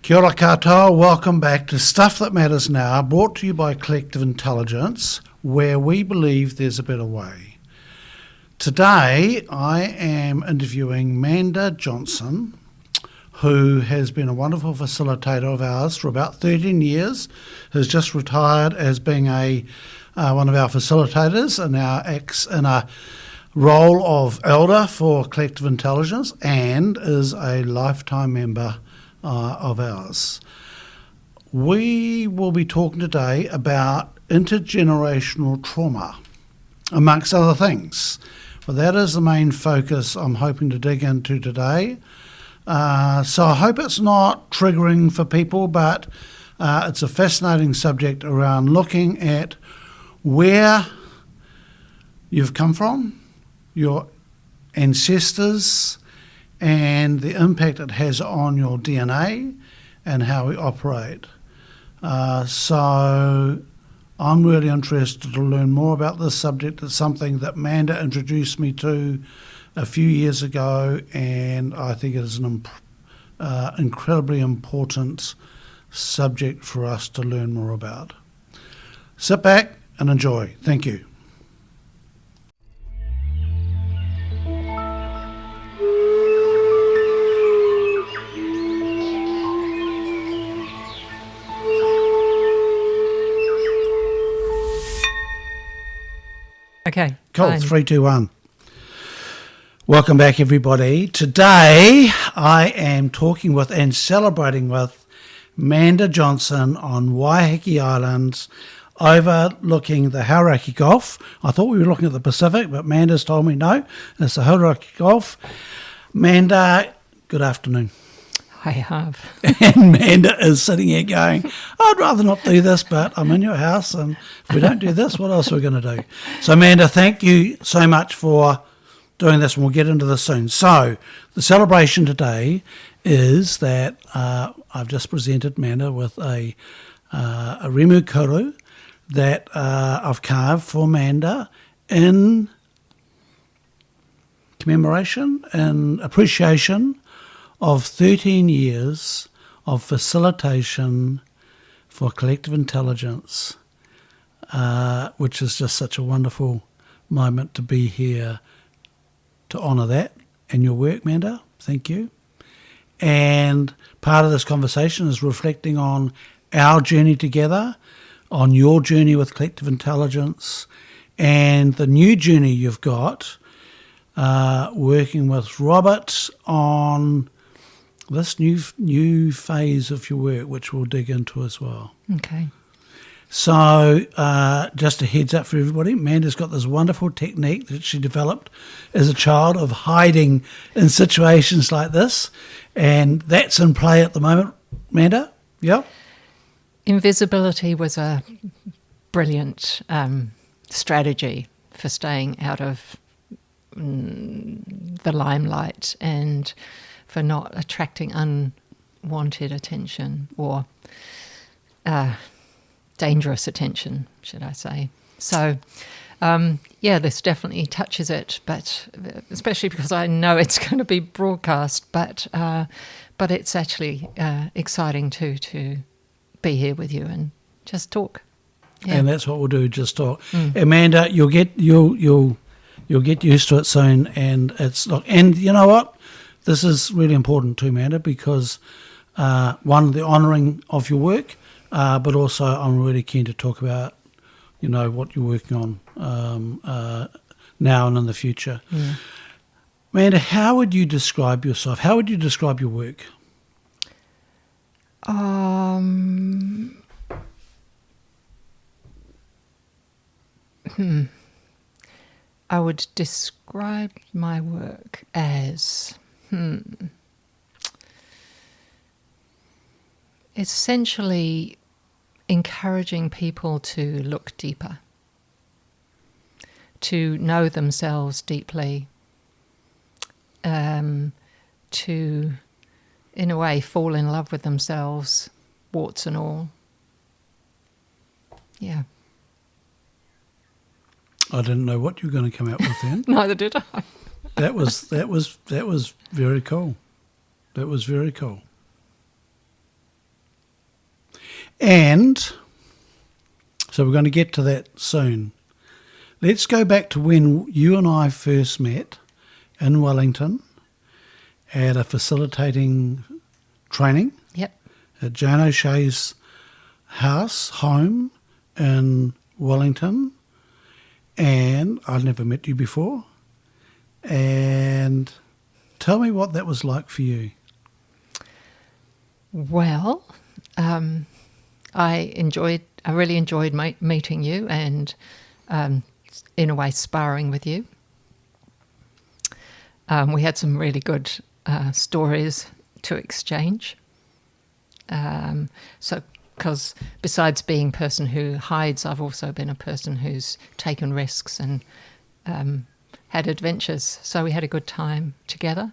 Kia ora katoa, welcome back to Stuff That Matters Now, brought to you by Collective Intelligence, where we believe there's a better way. Today, I am interviewing Manda Johnson, who has been a wonderful facilitator of ours for about 13 years, has just retired as being one of our facilitators in a role of elder for Collective Intelligence, and is a lifetime member of ours. We will be talking today about intergenerational trauma, amongst other things. But that is the main focus I'm hoping to dig into today. So I hope it's not triggering for people, but it's a fascinating subject around looking at where you've come from, your ancestors, and the impact it has on your DNA and how we operate. So I'm really interested to learn more about this subject. It's something that Manda introduced me to a few years ago, and I think it is an incredibly important subject for us to learn more about. Sit back and enjoy. Thank you. Okay. Cool. Fine. 3, 2, 1. Welcome back, everybody. Today, I am talking with and celebrating with Manda Johnson on Waiheke Islands, overlooking the Hauraki Gulf. I thought we were looking at the Pacific, but Manda's told me no, it's the Hauraki Gulf. Manda, good afternoon. I have. And Manda is sitting here going, I'd rather not do this, but I'm in your house, and if we don't do this, what else are we going to do? So, Manda, thank you so much for doing this, and we'll get into this soon. So, the celebration today is that I've just presented Manda with a Remu Kuru that I've carved for Manda in commemoration and appreciation of 13 years of facilitation for Collective Intelligence, which is just such a wonderful moment to be here to honour that and your work, Manda. Thank you. And part of this conversation is reflecting on our journey together, on your journey with Collective Intelligence, and the new journey you've got working with Robert on this new phase of your work, which we'll dig into as well. Okay. So just a heads up for everybody, Manda's got this wonderful technique that she developed as a child of hiding in situations like this, and that's in play at the moment, Manda. Yep. Invisibility was a brilliant strategy for staying out of the limelight and for not attracting unwanted attention or dangerous attention, should I say. So, this definitely touches it, but especially because I know it's going to be broadcast, but it's actually exciting to be here with you and just talk. Yeah. And that's what we'll do, just talk. Amanda, you'll get used to it soon, and and you know what? This is really important too, Manda, because one, the honouring of your work, but also I'm really keen to talk about, what you're working on now and in the future. Yeah. Manda, how would you describe yourself? How would you describe your work? I would describe my work as essentially encouraging people to look deeper, to know themselves deeply, to, in a way, fall in love with themselves, warts and all. Yeah. I didn't know what you were going to come out with then. Neither did I. That was very cool. That was very cool. And so we're going to get to that soon. Let's go back to when you and I first met in Wellington at a facilitating training Yep. at Jane O'Shea's home in Wellington. And I'd never met you before. And tell me what that was like for you. Well, I really enjoyed meeting you and, in a way, sparring with you. We had some really good stories to exchange. Because besides being a person who hides, I've also been a person who's taken risks and had adventures. So we had a good time together.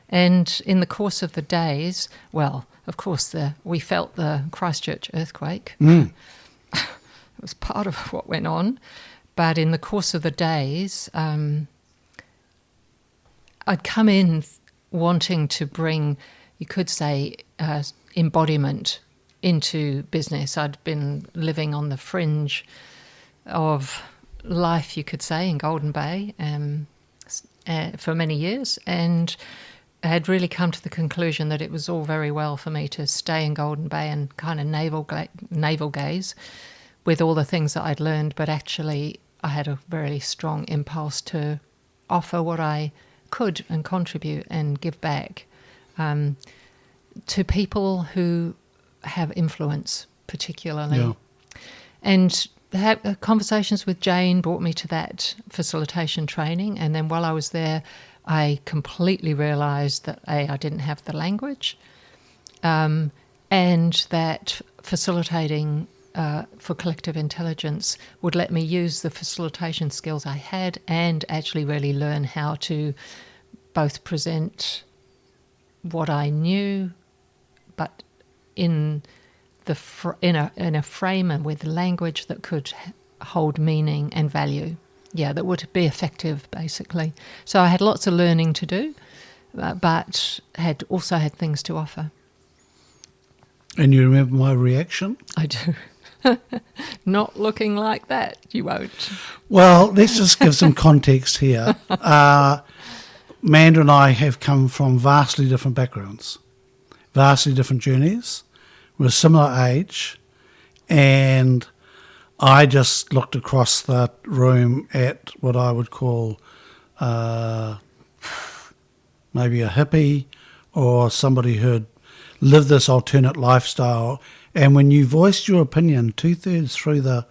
And in the course of the days, well, of course, we felt the Christchurch earthquake. Mm. It was part of what went on. But in the course of the days, I'd come in wanting to bring, you could say, embodiment into business. I'd been living on the fringe of life, you could say, in Golden Bay for many years, and I had really come to the conclusion that it was all very well for me to stay in Golden Bay and kind of navel gaze with all the things that I'd learned, but actually I had a very strong impulse to offer what I could and contribute and give back to people who have influence, particularly. Yeah. And conversations with Jane brought me to that facilitation training, and then while I was there, I completely realised that I didn't have the language, and that facilitating for collective intelligence would let me use the facilitation skills I had and actually really learn how to both present what I knew, but in a frame and with language that could hold meaning and value. Yeah, that would be effective, basically. So I had lots of learning to do, but had also had things to offer. And you remember my reaction? I do. Not looking like that, you won't. Well, let's just give some context here. Manda and I have come from vastly different backgrounds, vastly different journeys. We're a similar age, and I just looked across the room at what I would call maybe a hippie or somebody who'd lived this alternate lifestyle. And when you voiced your opinion 2/3 through the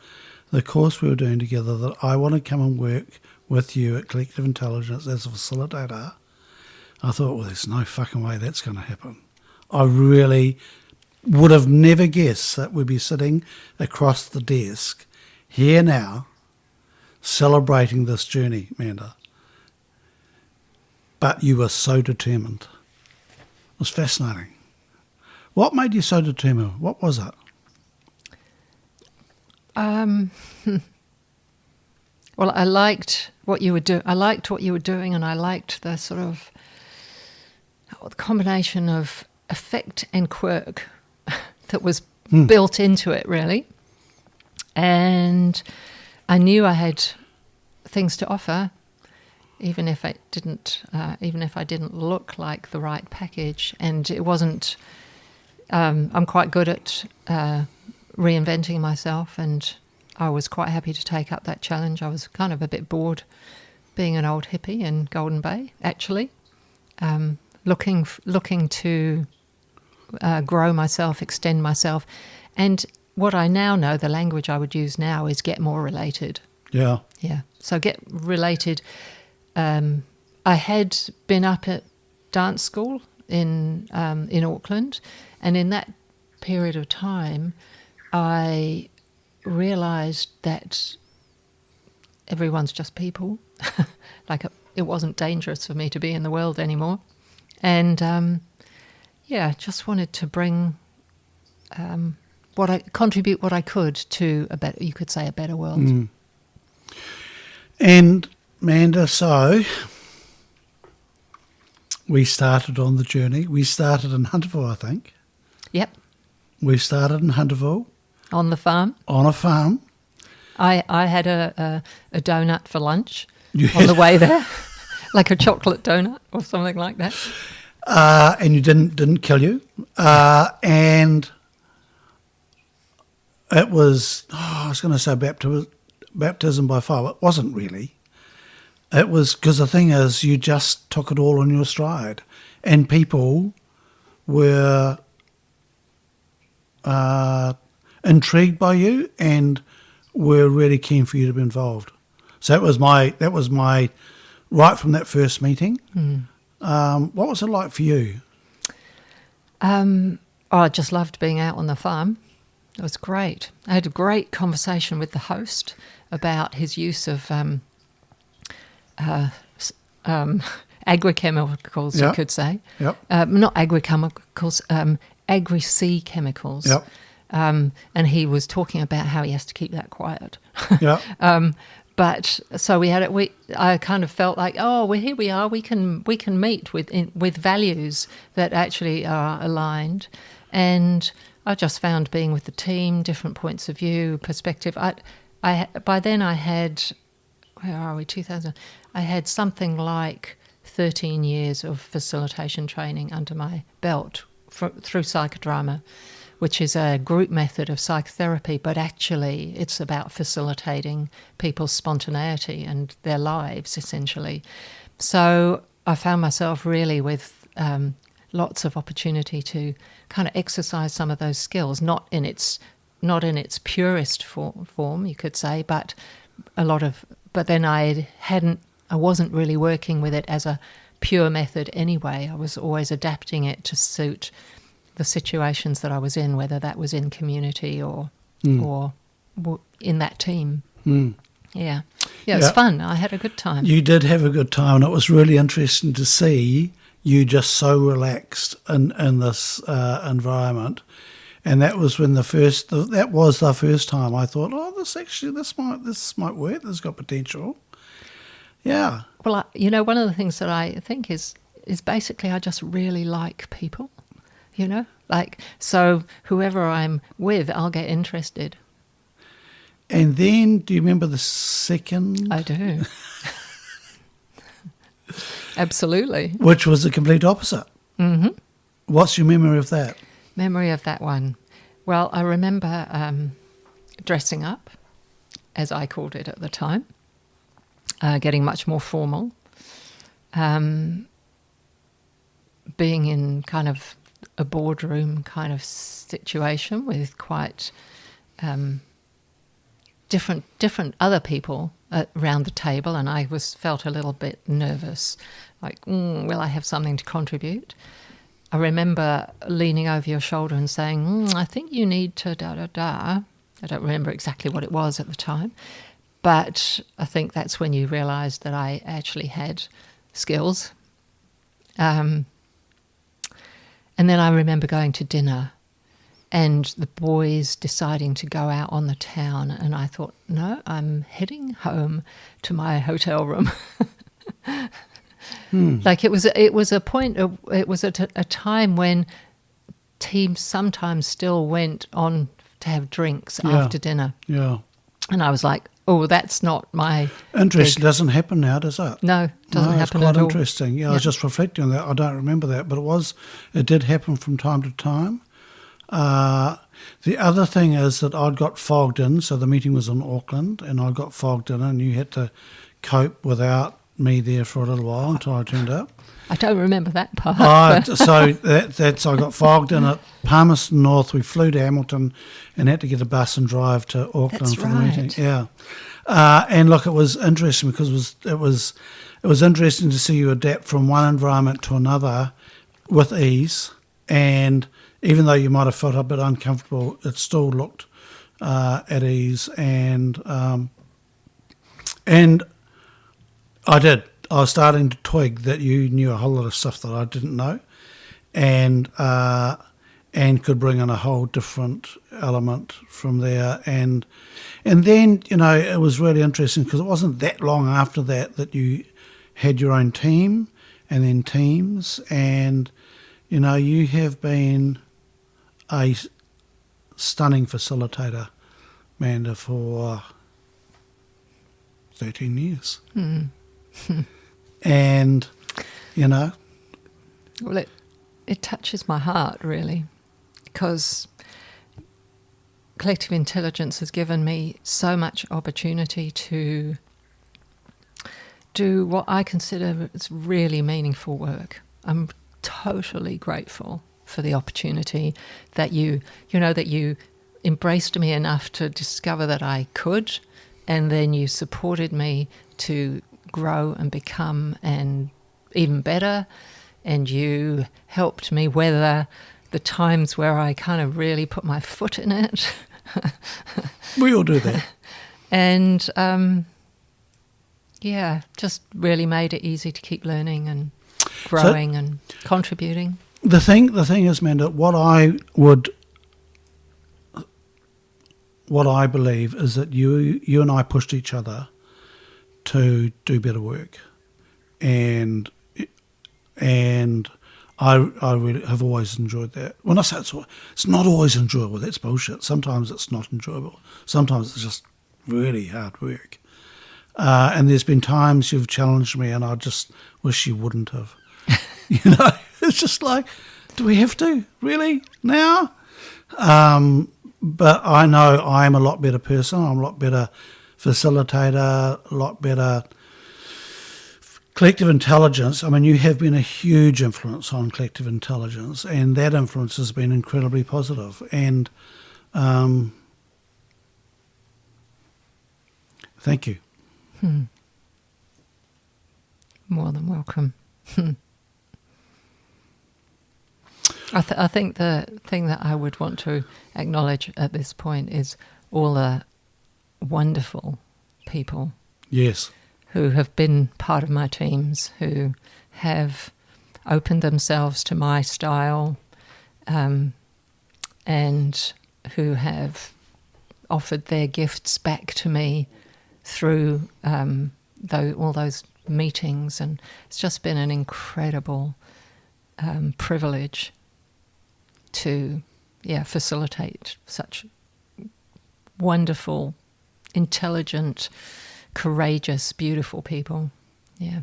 course we were doing together that I want to come and work with you at Collective Intelligence as a facilitator, I thought, well, there's no fucking way that's going to happen. I really would have never guessed that we'd be sitting across the desk here now celebrating this journey, Manda. But you were so determined. It was fascinating. What made you so determined? What was it? Well, I liked what you were doing. I liked what you were doing, and I liked the sort of the combination of effect and quirk that was built into it, really. And I knew I had things to offer, even if I didn't look like the right package. And it wasn't. I'm quite good at reinventing myself, and I was quite happy to take up that challenge. I was kind of a bit bored being an old hippie in Golden Bay, actually, looking to grow myself, extend myself. And what I now know, the language I would use now is get more related. Yeah. Yeah. So get related. I had been up at dance school in Auckland, and in that period of time, I realised that everyone's just people. It wasn't dangerous for me to be in the world anymore, and just wanted to bring contribute what I could to a better world. Mm. And Manda, so we started on the journey. We started in Hunterville, I think. Yep. We started in Hunterville, On the farm. on a farm. I had a donut for lunch You on the had- way there, like a chocolate donut or something like that. And you didn't kill you. And it was, I was going to say baptism by fire, but it wasn't really. It was because the thing is, you just took it all in your stride, and people were intrigued by you and were really keen for you to be involved. So that was my right from that first meeting. What was it like for you? I just loved being out on the farm. It was great. I had a great conversation with the host about his use of agrochemicals, Yeah. you could say. Yep. Not agrochemicals, agri-sea chemicals. Yep. And he was talking about how he has to keep that quiet. Yeah. But so we had it. I kind of felt like, oh, well, here we are. We can meet with values that actually are aligned, and I just found being with the team, different points of view, perspective. By then I had, where are we? 2000. I had something like 13 years of facilitation training under my belt through psychodrama, which is a group method of psychotherapy, but actually it's about facilitating people's spontaneity and their lives, essentially. So I found myself really with lots of opportunity to kind of exercise some of those skills, not in its purest form, you could say, but but then I wasn't really working with it as a pure method anyway. I was always adapting it to suit the situations that I was in, whether that was in community or in that team. Yeah, it was fun. I had a good time. You did have a good time, and it was really interesting to see you just so relaxed in this environment. And that was when that was the first time I thought, oh, this might work. This has got potential. Yeah. Well, one of the things that I think is basically I just really like people. So whoever I'm with, I'll get interested. And then, do you remember the second? I do. Absolutely. Which was the complete opposite. Mm-hmm. What's your memory of that? Memory of that one. Well, I remember dressing up, as I called it at the time, getting much more formal, being in kind of a boardroom kind of situation with quite different other people around the table, and I felt a little bit nervous, like, will I have something to contribute? I remember leaning over your shoulder and saying, I think you need to da-da-da. I don't remember exactly what it was at the time, but I think that's when you realised that I actually had skills. And then I remember going to dinner and the boys deciding to go out on the town, and I thought, no, I'm heading home to my hotel room. Like it was a point. It was a time when teams sometimes still went on to have drinks after dinner. Yeah. And I was like, oh, that's not my Interesting. Doesn't happen now, does it? No, doesn't happen it's quite at all. interesting. Yeah, I was just reflecting on that. I don't remember that, but it did happen from time to time. The other thing is that I'd got fogged in, so the meeting was in Auckland, and I got fogged in, and you had to cope without me there for a little while until I turned up. I don't remember that part. So I got fogged in at Palmerston North. We flew to Hamilton and had to get a bus and drive to Auckland That's for right. the meeting. Yeah, and look, it was interesting because it was interesting to see you adapt from one environment to another with ease, and even though you might have felt a bit uncomfortable, it still looked at ease, and I did. I was starting to twig that you knew a whole lot of stuff that I didn't know, and could bring in a whole different element from there. And then, it was really interesting because it wasn't that long after that you had your own team and then teams, and, you have been a stunning facilitator, Manda, for 13 years. And, you know... Well, it touches my heart, really, because collective intelligence has given me so much opportunity to do what I consider as really meaningful work. I'm totally grateful for the opportunity that you embraced me enough to discover that I could, and then you supported me to grow and become and even better, and you helped me weather the times where I kind of really put my foot in it. We all do that. And just really made it easy to keep learning and growing and contributing. The thing is, Manda, what I believe is that you and I pushed each other to do better work, and I really have always enjoyed that. When I say it's not always enjoyable, that's bullshit. Sometimes it's not enjoyable. Sometimes it's just really hard work. And there's been times you've challenged me, and I just wish you wouldn't have. You know, it's just like, do we have to really now? But I know I'm a lot better person. I'm a lot better facilitator, a lot better collective intelligence. I mean, you have been a huge influence on collective intelligence, and that influence has been incredibly positive. And thank you. More than welcome. I think the thing that I would want to acknowledge at this point is all the wonderful people, Yes, who have been part of my teams, who have opened themselves to my style, and who have offered their gifts back to me through all those meetings. And it's just been an incredible privilege to facilitate such wonderful, intelligent, courageous, beautiful people. Yeah,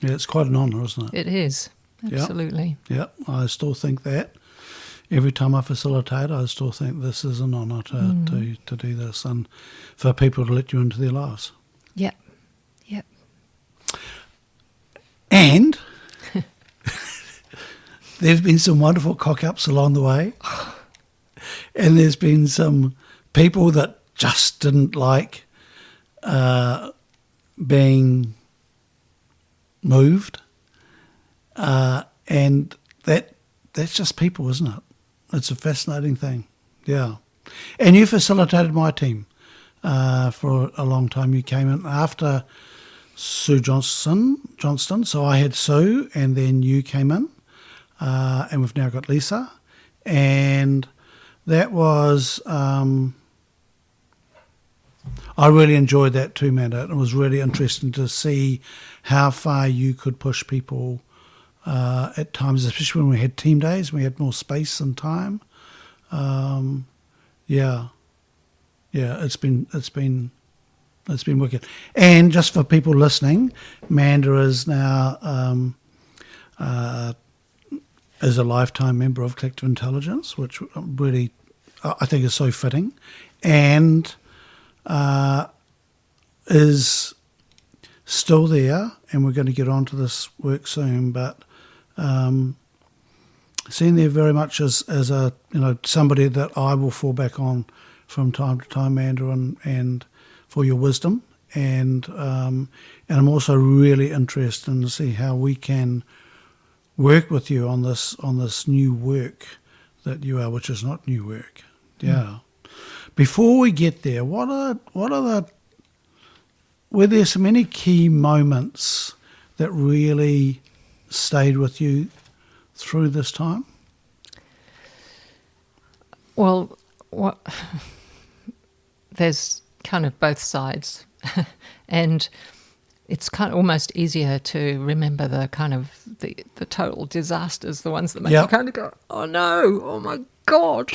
it's quite an honour, isn't it? it is, absolutely. Yeah, I still think that. Every time I facilitate, I still think this is an honour to do this, and for people to let you into their lives. Yep. And there's been some wonderful cock-ups along the way, and there's been some people that just didn't like being moved, and that's just people, isn't it? It's a fascinating thing, yeah. And you facilitated my team for a long time. You came in after Sue Johnston, so I had Sue, and then you came in, and we've now got Lisa, and that was I really enjoyed that too, Manda. It was really interesting to see how far you could push people at times, especially when we had team days, we had more space and time. It's been wicked. And just for people listening, Manda is now is a lifetime member of Collective Intelligence, which really I think is so fitting, and is still there. And we're going to get onto this work soon, but seen there very much as a somebody that I will fall back on from time to time, Manda, and for your wisdom, and I'm also really interested in to see how we can work with you on this new work that you are, which is not new work. Yeah. Before we get there, were there so many key moments that really stayed with you through this time? Well, there's kind of both sides, and it's kind of almost easier to remember the kind of the total disasters, the ones that make you kind of go, oh no, oh my God.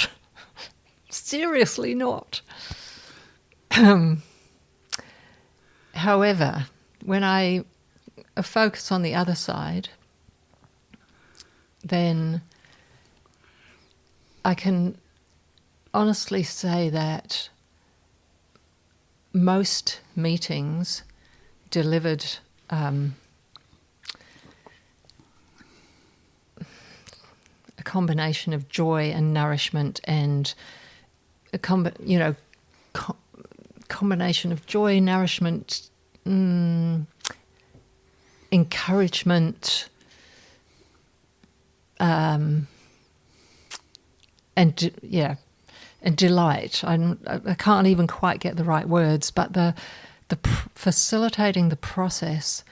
Seriously not. However, when I focus on the other side, then I can honestly say that most meetings delivered a combination of joy and nourishment, and a combination of joy, nourishment, encouragement, and delight. I can't even quite get the right words, but the facilitating the process,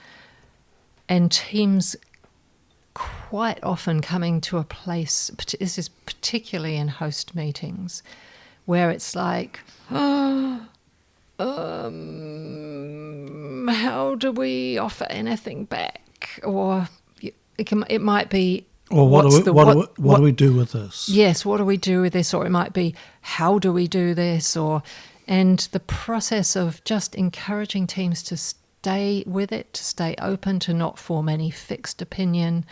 and teams quite often coming to a place, this is particularly in host meetings, where it's like, how do we offer anything back? Or it might be, or what do we do with this? Yes, what do we do with this? Or it might be, how do we do this? And the process of just encouraging teams to stay with it, to stay open, to not form any fixed opinion,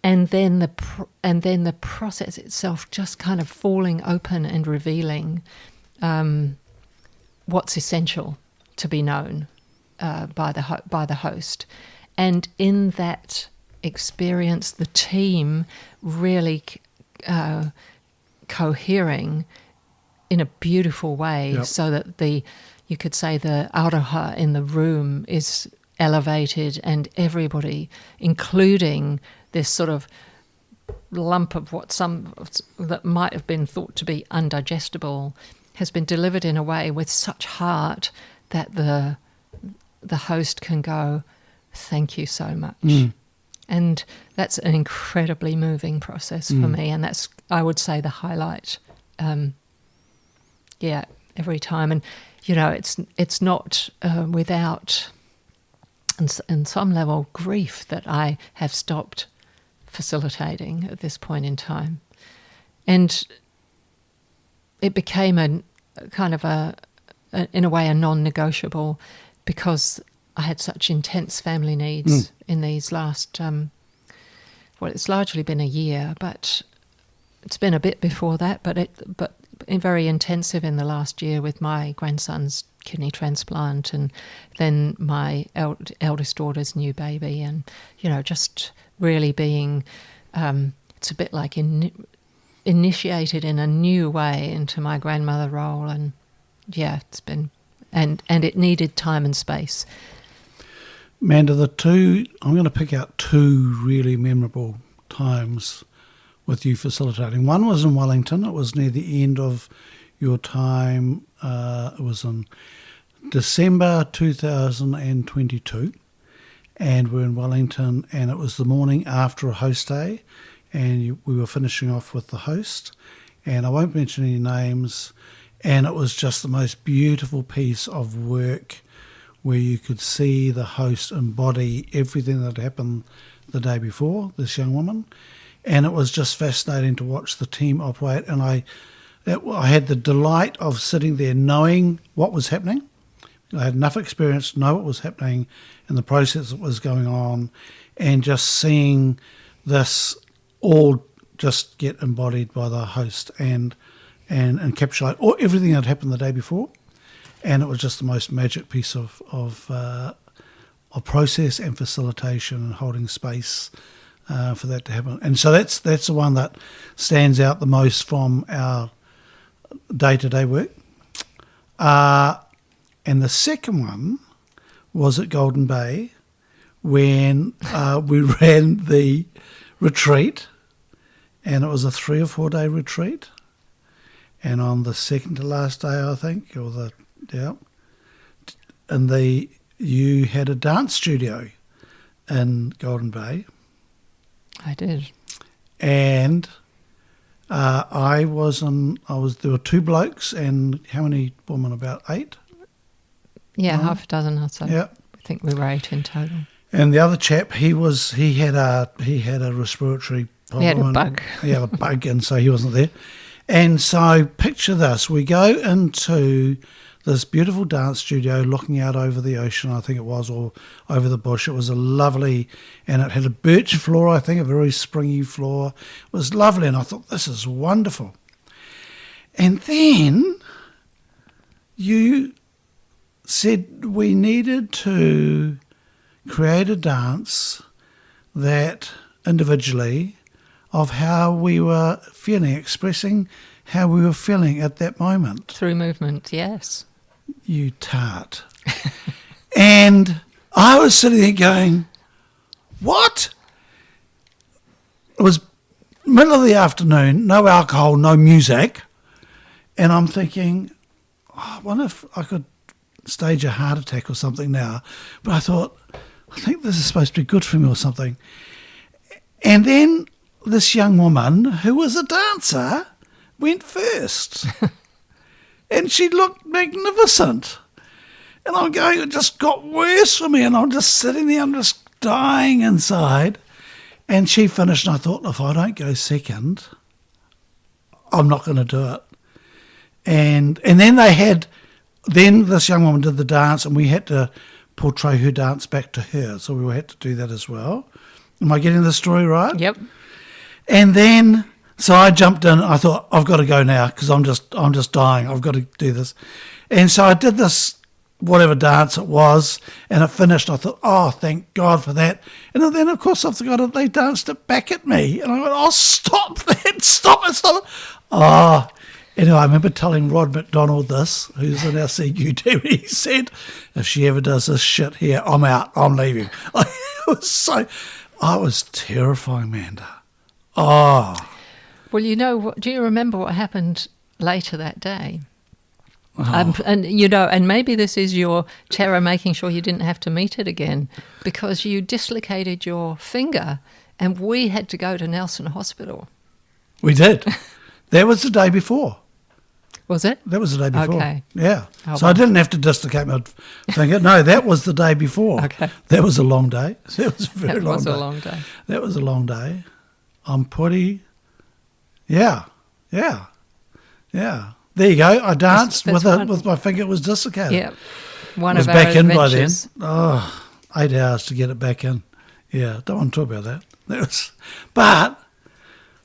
and then the process itself just kind of falling open and revealing what's essential to be known by the host. And in that experience, the team really cohering in a beautiful way, yep. So that you could say the aroha in the room is elevated, and everybody, including this sort of lump of that might have been thought to be undigestible, has been delivered in a way with such heart that the host can go, thank you so much. And that's an incredibly moving process for me, and that's, I would say, the highlight. Every time. And it's not without, in some level, grief that I have stopped facilitating at this point in time. And it became a kind of in a way, a non-negotiable, because I had such intense family needs in these last, it's largely been a year, but it's been a bit before that, but very intensive in the last year with my grandson's kidney transplant, and then my eldest daughter's new baby, and just really being it's a bit like initiated in a new way into my grandmother role, and it's been and it needed time and space. Manda, I'm going to pick out two really memorable times with you facilitating. One was in Wellington. It was near the end of your time. It was in December 2022, and we're in Wellington, and it was the morning after a host day, and we were finishing off with the host, and I won't mention any names, and it was just the most beautiful piece of work where you could see the host embody everything that happened the day before, this young woman. And it was just fascinating to watch the team operate. And I had the delight of sitting there knowing what was happening. I had enough experience to know what was happening in the process that was going on, and just seeing this all just get embodied by the host and encapsulate everything that happened the day before. And it was just the most magic piece of process and facilitation and holding space for that to happen. And so that's the one that stands out the most from our day-to-day work. And the second one was at Golden Bay when we ran the retreat, and it was a 3 or 4 day retreat. And on the second to last day, I think, you had a dance studio in Golden Bay. I did. And there were 2 blokes and how many women? About 8? Yeah, half a dozen or so. Yeah. I think we were 8 in total. And the other chap, he had a respiratory problem. He had a bug. He had a bug, and so he wasn't there. And so picture this. We go into this beautiful dance studio looking out over the ocean, I think it was, or over the bush. It was a lovely, and it had a birch floor, I think, a very springy floor. It was lovely, and I thought, this is wonderful. And then you said we needed to create a dance that individually of how we were feeling, expressing how we were feeling at that moment. Through movement, yes. You tart. And I was sitting there going, what? It was middle of the afternoon, no alcohol, no music. And I'm thinking, oh, I wonder if I could stage a heart attack or something now. But I thought, I think this is supposed to be good for me or something. And then this young woman, who was a dancer, went first. And she looked magnificent. And I'm going, it just got worse for me. And I'm just sitting there, I'm just dying inside. And she finished, and I thought, if I don't go second, I'm not going to do it. And then then this young woman did the dance, and we had to portray her dance back to her. So we had to do that as well. Am I getting the story right? Yep. And then, so I jumped in. I thought, I've got to go now because I'm just dying. I've got to do this. And so I did this, whatever dance it was, and it finished. I thought, oh, thank God for that. And then, of course, I forgot it. They danced it back at me. And I went, oh, stop that. Stop it. Oh, anyway, I remember telling Rod McDonald this, who's in our CQ team. He said, if she ever does this shit here, I'm out. I'm leaving. I was terrifying, Manda. Oh. Well, do you remember what happened later that day? Oh. And maybe this is your terror making sure you didn't have to meet it again, because you dislocated your finger and we had to go to Nelson Hospital. We did. That was the day before. Was it? That was the day before. Okay. Yeah. Oh, so I didn't have to dislocate my finger. No, that was the day before. Okay. That was a long day. That was a very long day. That was a long day. That was a long day. I'm pretty... Yeah. There you go. I danced That's with my finger. It was dislocated. Yeah. One It was of our back in by then. adventures. Oh, 8 hours to get it back in. Yeah, don't want to talk about that. But,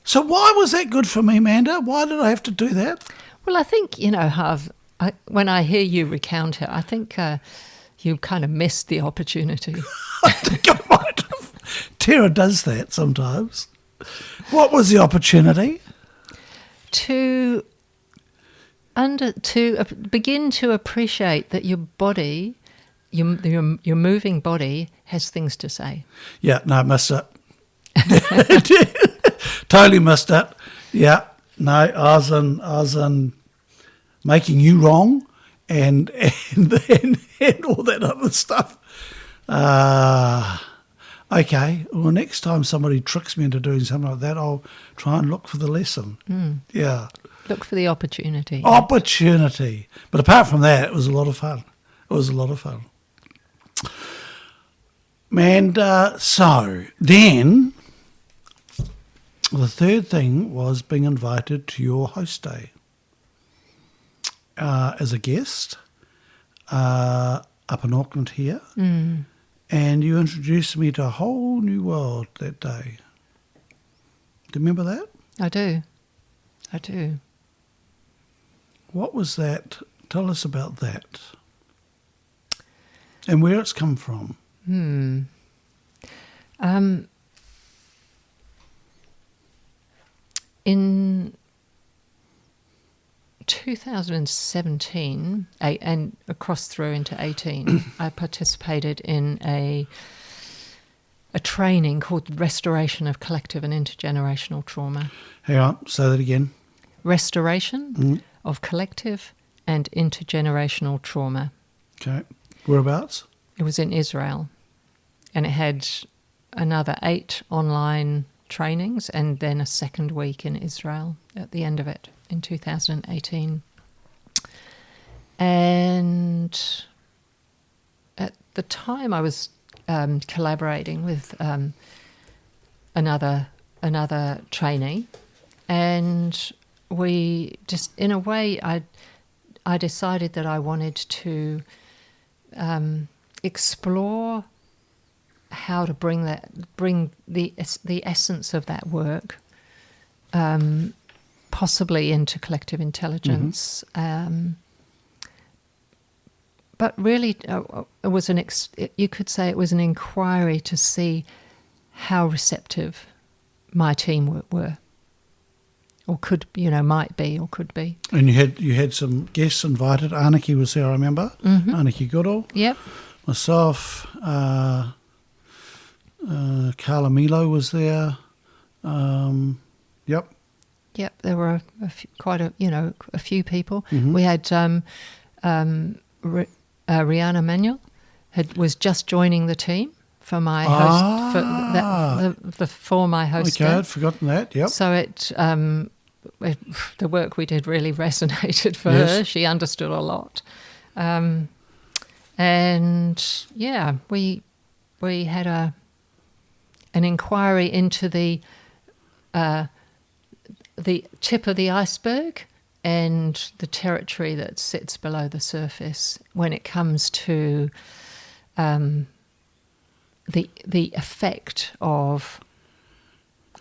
so why was that good for me, Manda? Why did I have to do that? Well, I think, Harv, when I hear you recount it, I think you kind of missed the opportunity. I think I might have. Tara does that sometimes. What was the opportunity? To begin to appreciate that your body, your moving body, has things to say. Yeah, no, missed it. Totally missed it. Yeah, no, I was in making you wrong, and all that other stuff. Okay, well, next time somebody tricks me into doing something like that, I'll try and look for the lesson. Yeah. Look for the opportunity. Opportunity. But apart from that, it was a lot of fun. And so then the third thing was being invited to your host day as a guest up in Auckland here. And you introduced me to a whole new world that day. Do you remember that? I do. What was that? Tell us about that. And where it's come from. In 2017 and across through into 18, I participated in a training called Restoration of Collective and Intergenerational Trauma. Hang on, say that again. Restoration of Collective and Intergenerational Trauma. Okay. Whereabouts? It was in Israel, and it had another 8 online trainings and then a second week in Israel at the end of it in 2018. And at the time I was collaborating with another trainee, and we just, in a way, I decided that I wanted to explore how to bring the essence of that work, possibly into collective intelligence. But really, it was you could say it was an inquiry to see how receptive my team were, or might be, or could be. And you had some guests invited. Aniki was there, I remember. Aniki Goodall. Yep. Myself, Carla Milo was there. Yep. Yep. There were quite a few people. We had Rihanna Manuel was just joining the team for my host for my host. Okay, I'd forgotten that. Yep. So the work we did really resonated for her. She understood a lot, and yeah, we had an inquiry into the tip of the iceberg and the territory that sits below the surface when it comes to the effect of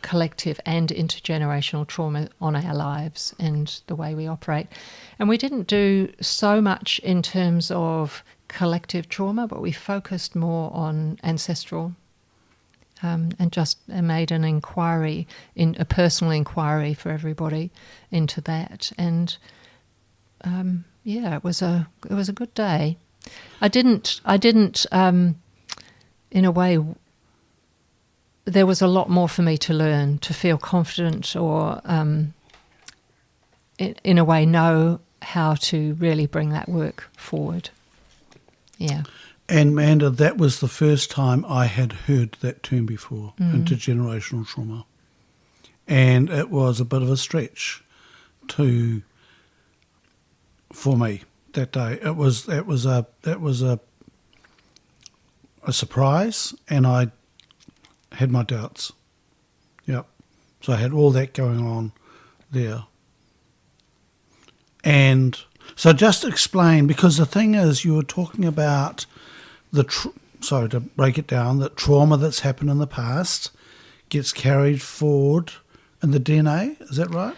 collective and intergenerational trauma on our lives and the way we operate. And we didn't do so much in terms of collective trauma, but we focused more on ancestral, and just made an inquiry, a personal inquiry for everybody into that. And it was a good day. I didn't in a way, there was a lot more for me to learn, to feel confident, or in a way know how to really bring that work forward. Yeah. And Manda, that was the first time I had heard that term before, intergenerational trauma. And it was a bit of a stretch for me that day. It was a surprise, and I had my doubts. Yep. So I had all that going on there. And so just explain, because the thing is, you were talking about to break it down, that trauma that's happened in the past gets carried forward in the DNA. Is that right?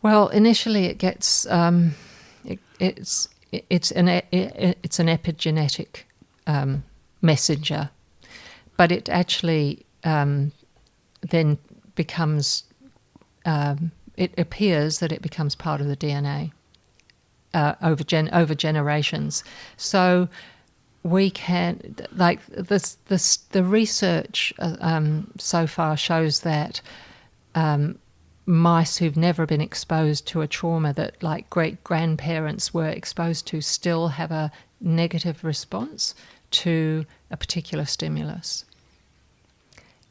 Well, initially it gets it's an epigenetic messenger, but it actually then becomes. It appears that it becomes part of the DNA over generations. So we can, like the research so far shows that mice who've never been exposed to a trauma that like great grandparents were exposed to still have a negative response to a particular stimulus.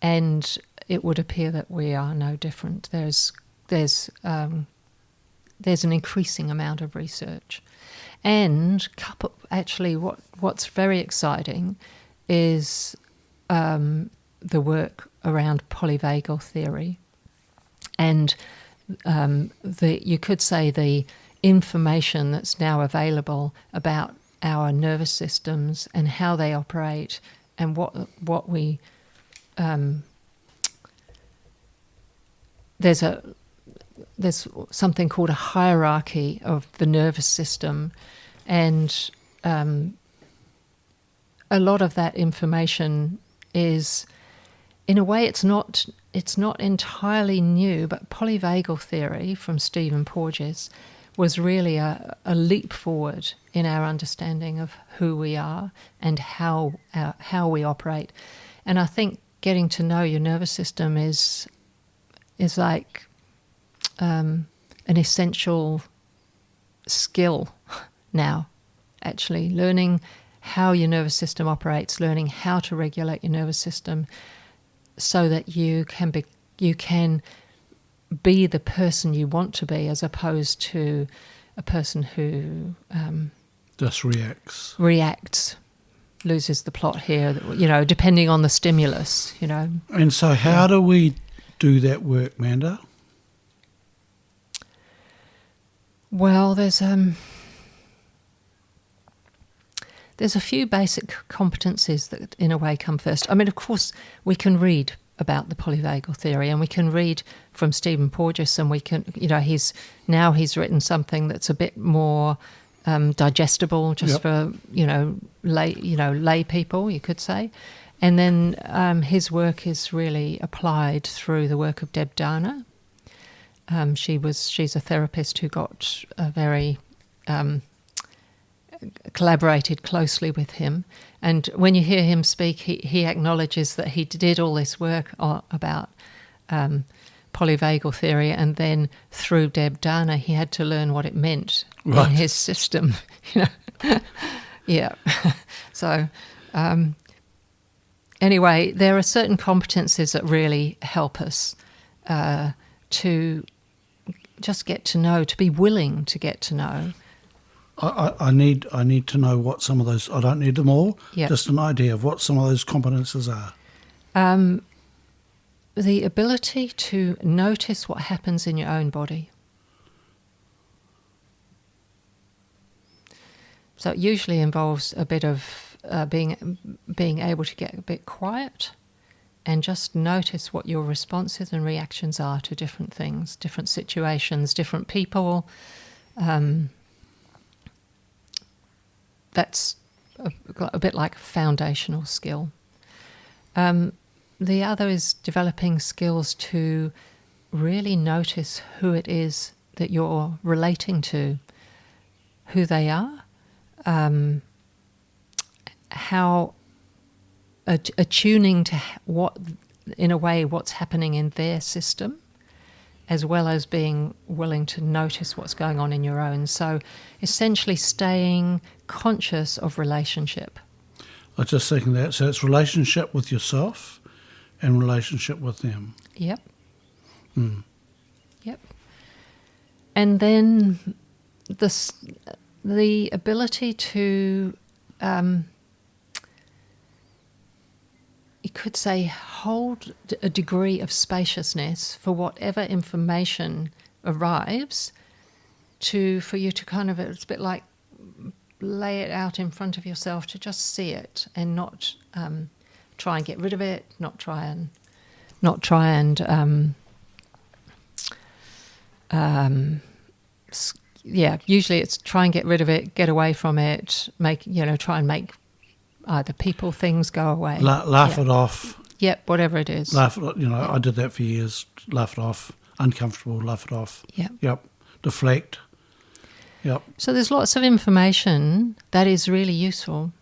And it would appear that we are no different. There's an increasing amount of research. And actually what's very exciting is the work around polyvagal theory. And you could say the information that's now available about our nervous systems and how they operate, and what we there's something called a hierarchy of the nervous system, and a lot of that information is, in a way, it's not entirely new, but polyvagal theory from Stephen Porges was really a leap forward in our understanding of who we are and how we operate. And I think getting to know your nervous system is like an essential skill now, actually. Learning how your nervous system operates, learning how to regulate your nervous system so that you can be the person you want to be, as opposed to a person who just reacts, loses the plot here, depending on the stimulus, And so how do we do that work, Manda? Well, there's a few basic competencies that, in a way, come first. I mean, of course, we can read about the polyvagal theory, and we can read from Stephen Porges, and we can, he's written something that's a bit more digestible, just for lay people, you could say. And then his work is really applied through the work of Deb Dana. She's a therapist who got a very collaborated closely with him, and when you hear him speak, he acknowledges that he did all this work about polyvagal theory, and then through Deb Dana he had to learn what it meant in his system. Yeah. So anyway, there are certain competencies that really help us to just get to know, to be willing to get to know. I need to know what some of those. I don't need them all. Yep. Just an idea of what some of those competences are. The ability to notice what happens in your own body. So it usually involves a bit of being able to get a bit quiet and just notice what your responses and reactions are to different things, different situations, different people. That's a bit like a foundational skill. The other is developing skills to really notice who it is that you're relating to, who they are, how attuning to what, in a way, what's happening in their system, as well as being willing to notice what's going on in your own. So essentially staying conscious of relationship. I was just thinking that. So it's relationship with yourself and relationship with them. Yep. Yep. And then the ability to, you could say, hold a degree of spaciousness for whatever information arrives, for you to kind of, it's a bit like lay it out in front of yourself, to just see it and not try and get rid of it, not try and usually it's try and get rid of it, get away from it, try and make either people, things go away. Laugh it off. Yep, whatever it is. Laugh it, I did that for years. Laugh it off. Uncomfortable, laugh it off. Yep. Deflect. Yep. So there's lots of information that is really useful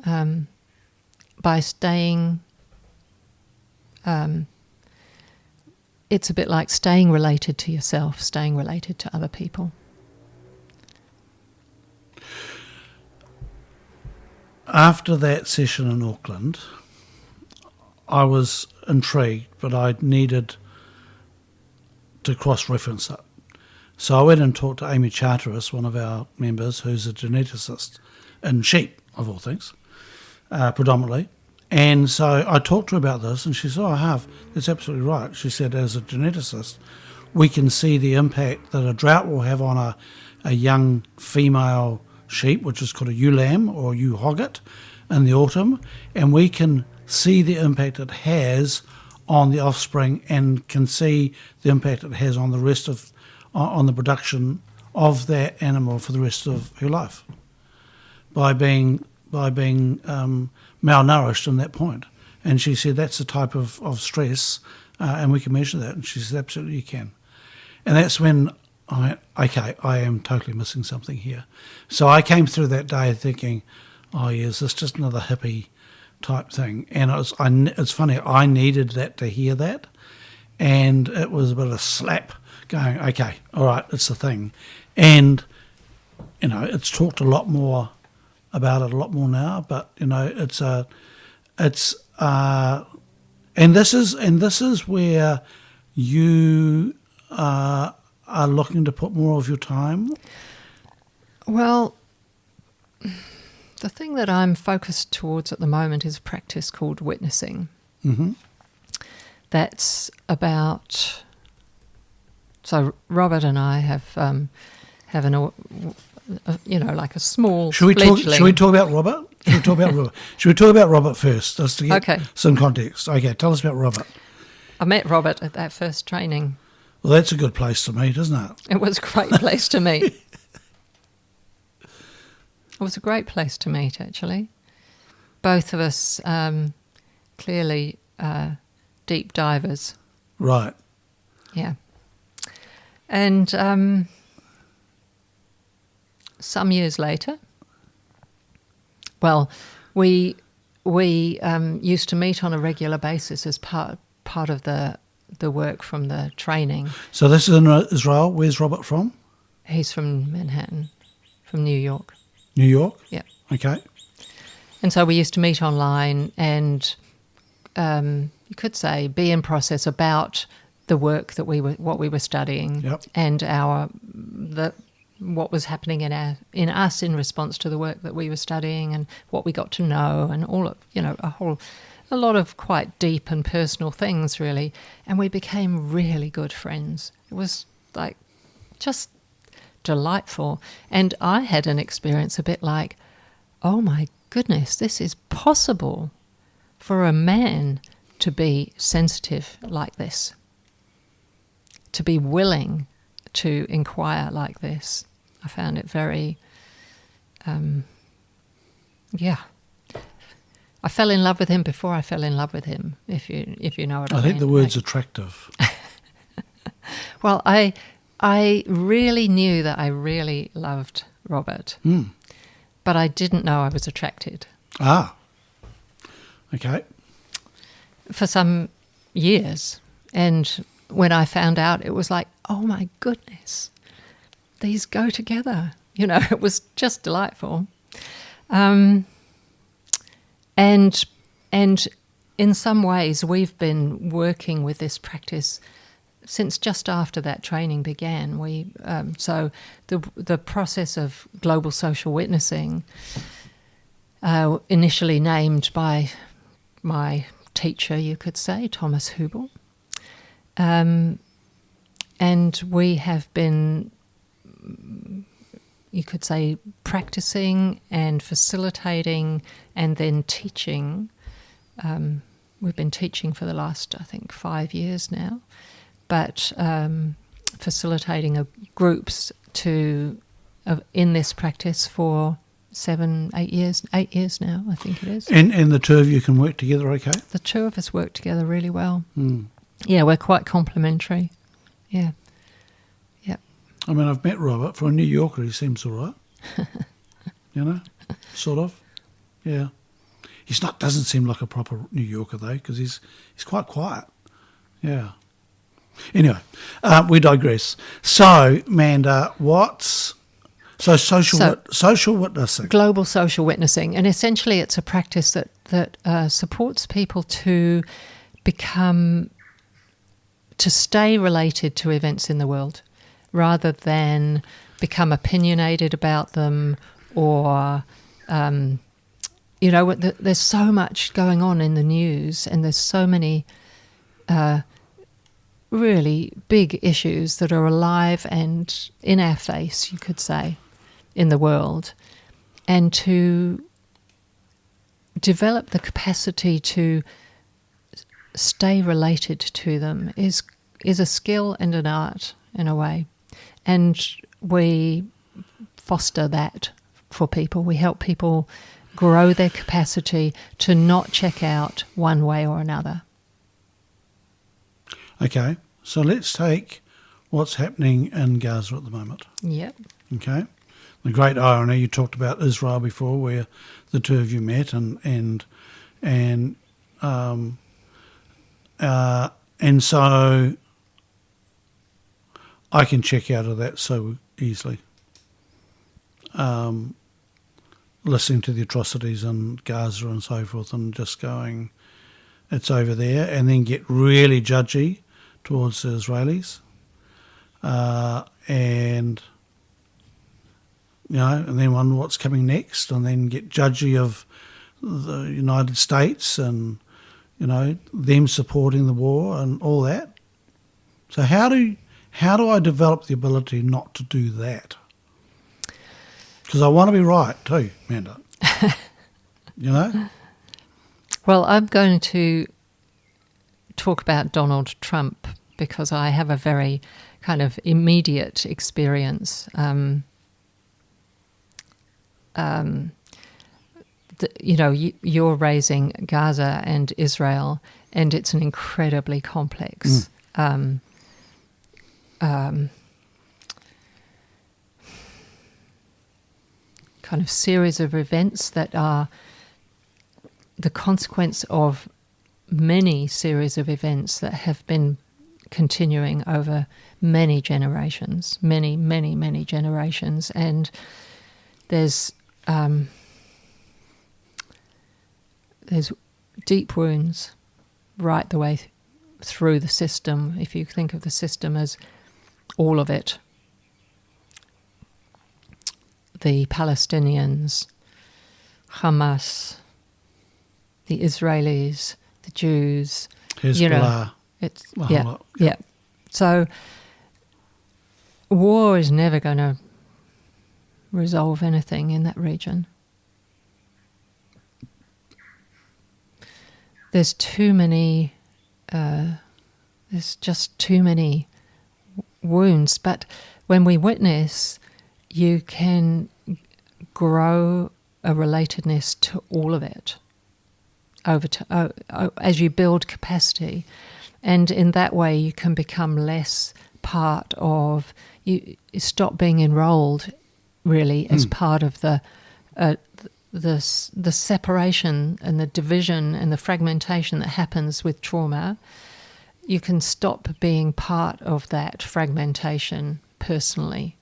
by staying. It's a bit like staying related to yourself, staying related to other people. After that session in Auckland, I was intrigued, but I needed to cross-reference it. So I went and talked to Amy Charteris, one of our members, who's a geneticist in sheep, of all things, predominantly. And so I talked to her about this, and she said, Harv, that's absolutely right. She said, as a geneticist, we can see the impact that a drought will have on a young female sheep, which is called a ewe lamb or a ewe hogget in the autumn, and we can see the impact it has on the offspring and can see the impact it has on the rest of, on the production of that animal for the rest of her life by being malnourished in that point. And she said that's the type of stress, and we can measure that. And she said, absolutely you can. And that's when I went, okay, I am totally missing something here. So I came through that day thinking, oh yes, it's just another hippie type thing. And it's funny, I needed that to hear that. And it was a bit of a slap going, okay, all right, it's the thing. And, it's talked a lot more about it a lot more now, but, and this is where you are looking to put more of your time? Well, the thing that I'm focused towards at the moment is a practice called witnessing. Mm-hmm. That's about... So Robert and I have having like a small Should we fledgling. talk about Robert? Should we talk about Robert first, just to get Okay. some context? Okay, tell us about Robert. I met Robert at that first training. Well, that's a good place to meet, isn't it? It was a great place to meet. It was a great place to meet, actually. Both of us clearly deep divers. Right. Yeah. And some years later, well, we used to meet on a regular basis as part of the work from the training. So this is in Israel. Where's Robert from? He's from Manhattan, from New York. New York? Yeah. Okay. And so we used to meet online and you could say be in process about the work that what we were studying. Yep. And what was happening in us in response to the work that we were studying and what we got to know and all of, a lot of quite deep and personal things really. And we became really good friends. It was like just delightful. And I had an experience a bit like, oh my goodness, this is possible for a man to be sensitive like this, to be willing to inquire like this. I found it very, I fell in love with him before I fell in love with him, if you know what I mean. I think the word's attractive. Well, I really knew that I really loved Robert, but I didn't know I was attracted. Ah. Okay. For some years. And when I found out, it was like, oh my goodness, these go together. It was just delightful. And in some ways, we've been working with this practice since just after that training began. So the process of global social witnessing, initially named by my teacher, you could say, Thomas Hubel. And we have been, you could say, practicing and facilitating and then teaching. We've been teaching for the last, I think, 5 years now, but facilitating groups in this practice for 8 years now, I think it is. And the two of you can work together, okay? The two of us work together really well. Mm. Yeah, we're quite complementary. Yeah. Yeah. I mean, I've met Robert. For a New Yorker, he seems all right. Sort of. Yeah. Doesn't seem like a proper New Yorker, though, because he's quite quiet. Yeah. Anyway, we digress. So, Manda, social witnessing? Global social witnessing. And essentially it's a practice that supports people to stay related to events in the world rather than become opinionated about them or, there's so much going on in the news and there's so many really big issues that are alive and in our face, you could say, in the world. And to develop the capacity to stay related to them is a skill and an art in a way. And we foster that for people. We help people grow their capacity to not check out one way or another. Okay, so let's take what's happening in Gaza at the moment. Yep. Okay. The great irony, you talked about Israel before, where the two of you met, and so I can check out of that so easily. Listening to the atrocities in Gaza and so forth, and just going, it's over there, and then get really judgy towards the Israelis, and then wonder what's coming next, and then get judgy of the United States and, them supporting the war and all that. So how do I develop the ability not to do that? Because I want to be right too, Manda. You know? Well, I'm going to talk about Donald Trump because I have a very kind of immediate experience. You're raising Gaza and Israel, and it's an incredibly complex kind of series of events that are the consequence of many series of events that have been continuing over many generations, many generations, and there's deep wounds right the way through the system, if you think of the system as all of it. The Palestinians, Hamas, the Israelis, the Jews, Hezbollah. Yeah. So war is never going to resolve anything in that region. There's too many. There's just too many wounds. But when we witness, you can grow a relatedness to all of it as you build capacity, and in that way you can become less part of. You stop being enrolled, really, as part of the separation and the division and the fragmentation that happens with trauma. You can stop being part of that fragmentation personally.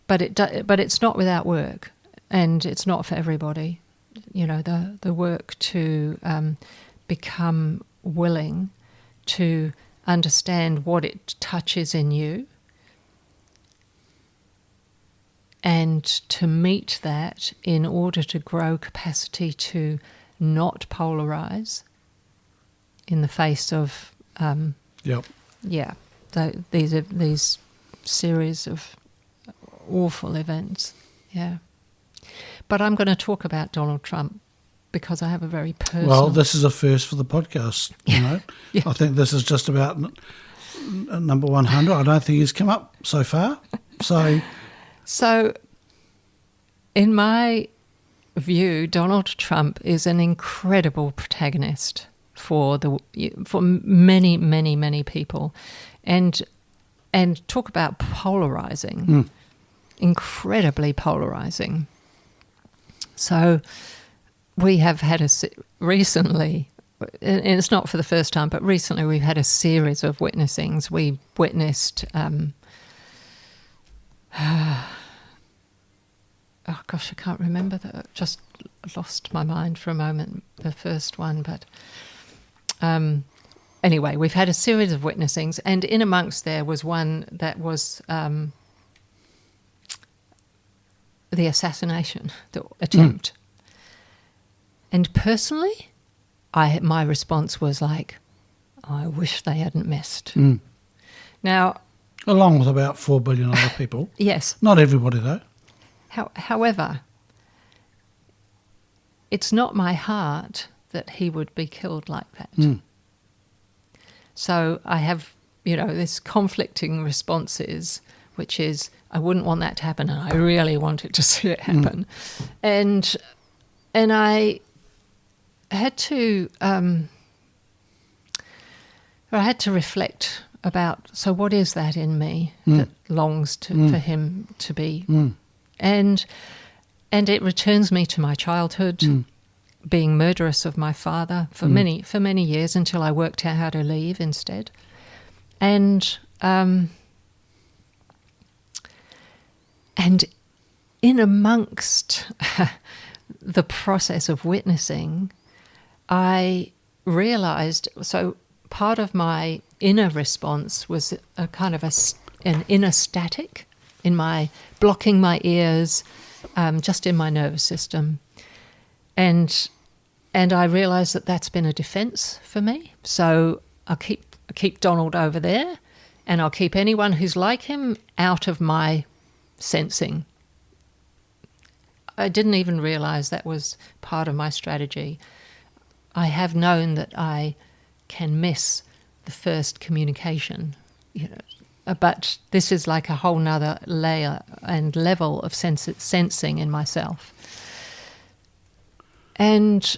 But it's not without work, and it's not for everybody. The work to become willing to understand what it touches in you, and to meet that in order to grow capacity to not polarize in the face of these series of awful events. But I'm going to talk about Donald Trump because I have a very personal... Well, this is a first for the podcast, you know. Yeah. I think this is just about number 100. I don't think he's come up so far. So, in my view, Donald Trump is an incredible protagonist for many people, and talk about polarizing, incredibly polarizing. So, we have had recently, and it's not for the first time, but recently we've had a series of witnessings. We witnessed. Oh gosh, I can't remember that. Just lost my mind for a moment, the first one. But anyway, we've had a series of witnessings, and in amongst there was one that was the assassination, the attempt. And personally, my response was like, I wish they hadn't missed. Now, along with about 4 billion other people. Yes. Not everybody, though. However, it's not my heart that he would be killed like that. So I have, this conflicting responses, which is I wouldn't want that to happen, and I really wanted to see it happen. And I had to reflect about, so what is that in me that longs for him to be? And it returns me to my childhood, being murderous of my father for many years until I worked out how to leave instead. And in amongst the process of witnessing, I realized, so part of my inner response was a kind of an inner static in my blocking my ears, just in my nervous system, and I realised that that's been a defence for me. So I'll keep Donald over there, and I'll keep anyone who's like him out of my sensing. I didn't even realise that was part of my strategy. I have known that I can miss the first communication, but this is like a whole nother layer and level of sensing in myself. And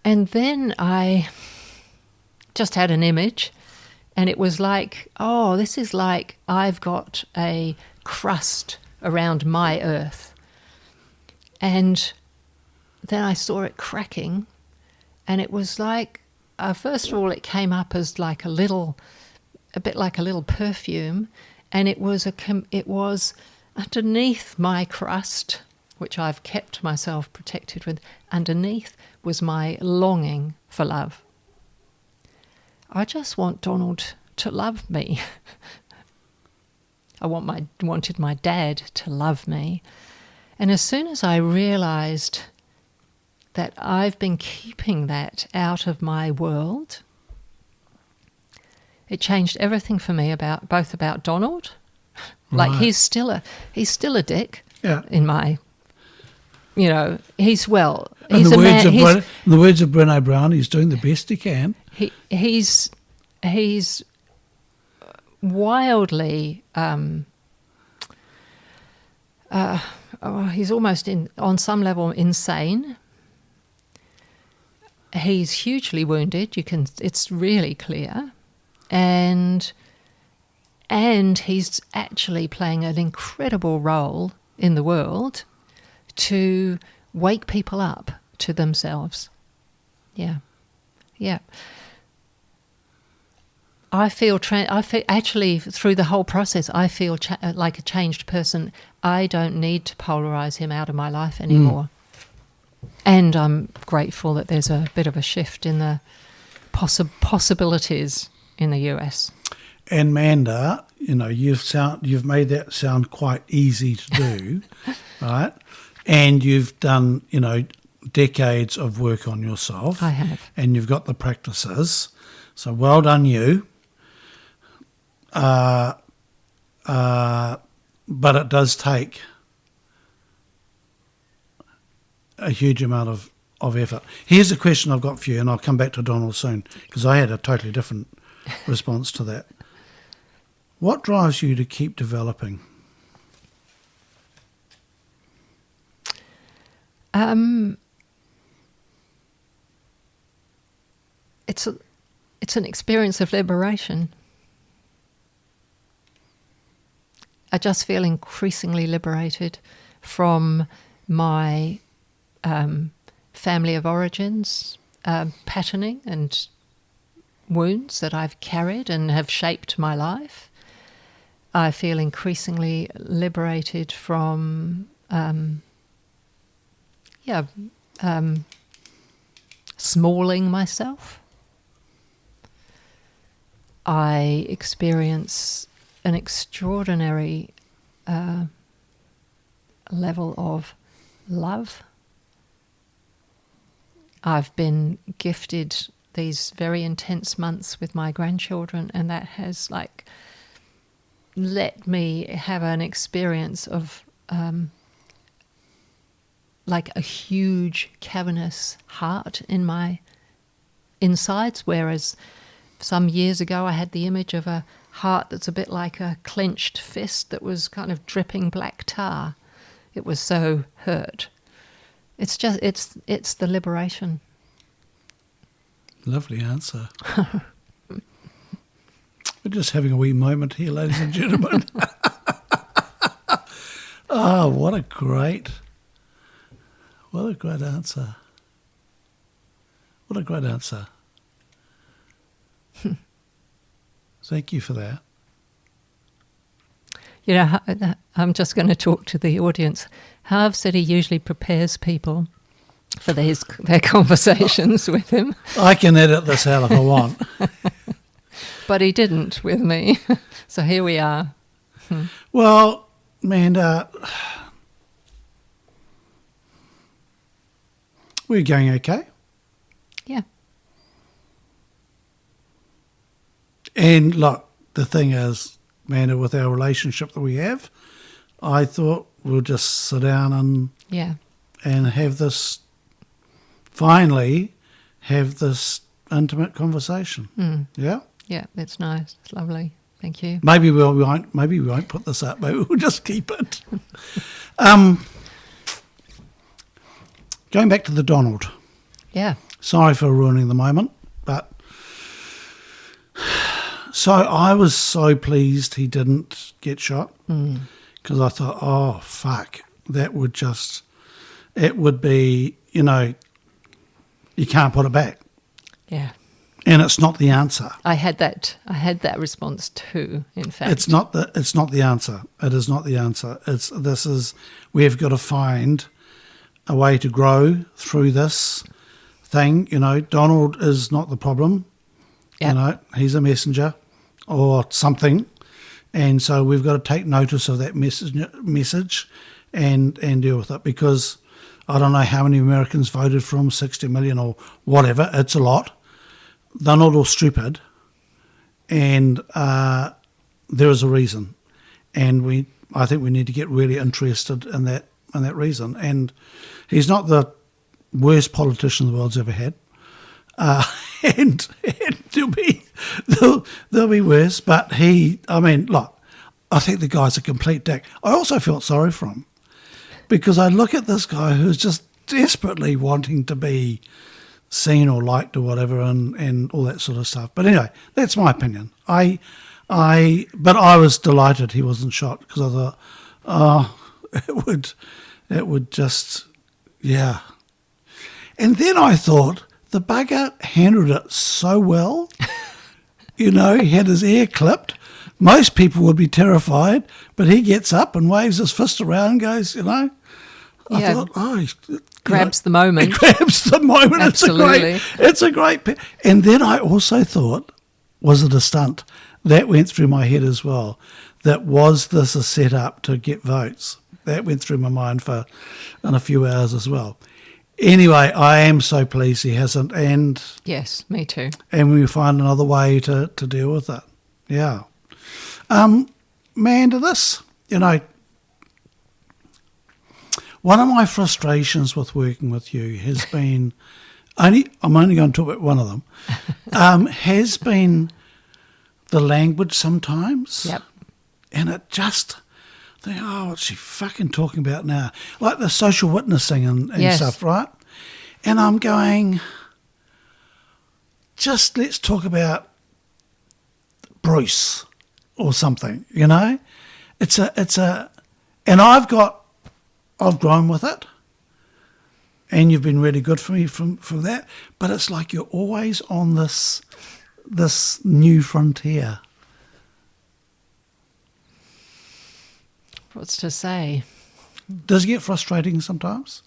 then I just had an image, and it was like, oh, this is like I've got a crust around my earth. And then I saw it cracking, and it was like, first of all, it came up as like a bit like a little perfume, and it was underneath my crust, which I've kept myself protected with. Underneath was my longing for love. I just want Donald to love me. I wanted my dad to love me. And as soon as I realised that I've been keeping that out of my world, it changed everything for me both about Donald. Right. Like he's still a dick. Yeah. In my, he's In the words of Brené Brown, he's doing the best he can. He's wildly. He's almost on some level insane. He's hugely wounded. It's really clear, and he's actually playing an incredible role in the world to wake people up to themselves. Yeah. I feel actually through the whole process, I feel like a changed person. I don't need to polarize him out of my life anymore. And I'm grateful that there's a bit of a shift in the possibilities in the US. And Manda, you've made that sound quite easy to do, right? And you've done, decades of work on yourself. I have. And you've got the practices. So well done you. But it does take a huge amount of effort. Here's a question I've got for you, and I'll come back to Donald soon, because I had a totally different response to that. What drives you to keep developing? It's an experience of liberation. I just feel increasingly liberated from my family of origins, patterning and wounds that I've carried and have shaped my life. I feel increasingly liberated from smalling myself. I experience an extraordinary level of love. I've been gifted these very intense months with my grandchildren, and that has let me have an experience of a huge cavernous heart in my insides, whereas some years ago I had the image of a heart that's a bit like a clenched fist that was kind of dripping black tar. It was so hurt. It's the liberation. Lovely answer. We're just having a wee moment here, ladies and gentlemen. Oh, what a great answer. What a great answer. Thank you for that. I'm just going to talk to the audience. Harv said he usually prepares people for their conversations with him. I can edit this out if I want. But he didn't with me. So here we are. Well, Manda, we're going okay. Yeah. And look, the thing is, Manda, with our relationship that we have, I thought we'll just sit down and have this, finally, have this intimate conversation. Yeah? Yeah, that's nice. It's lovely. Thank you. Maybe we won't put this up. Maybe we'll just keep it. Going back to the Donald. Yeah. Sorry for ruining the moment, but so I was so pleased he didn't get shot because I thought, oh fuck, it would be, you can't put it back. Yeah. And it's not the answer. I had that response too, in fact. It's not the answer. It is not the answer. We have got to find a way to grow through this thing. Donald is not the problem. Yep. He's a messenger or something. And so we've got to take notice of that message and deal with it, because I don't know how many Americans voted for him, 60 million or whatever. It's a lot. They're not all stupid, and there is a reason, and I think we need to get really interested in that reason. And he's not the worst politician the world's ever had, and there'll be worse. But look, I think the guy's a complete dick. I also felt sorry for him, because I look at this guy who's just desperately wanting to be seen or liked or whatever, and all that sort of stuff. But anyway, that's my opinion. But I was delighted he wasn't shot, because I thought, it would just, yeah. And then I thought the bugger handled it so well. He had his ear clipped. Most people would be terrified, but he gets up and waves his fist around and goes, I thought, grabs the moment. It grabs the moment. Absolutely. It's a great. And then I also thought, was it a stunt? That went through my head as well. That was this a setup to get votes? That went through my mind in a few hours as well. Anyway, I am so pleased he hasn't, and yes, me too. And we find another way to deal with it. Yeah. Manda, this, one of my frustrations with working with you has been, I'm only going to talk about one of them, has been the language sometimes. Yep. And it just, what's she fucking talking about now? Like the social witnessing and yes. stuff, right? And I'm going, just let's talk about Bruce or something, It's a, and I've grown with it, and you've been really good for me from that. But it's like you're always on this new frontier. What's to say? Does it get frustrating sometimes?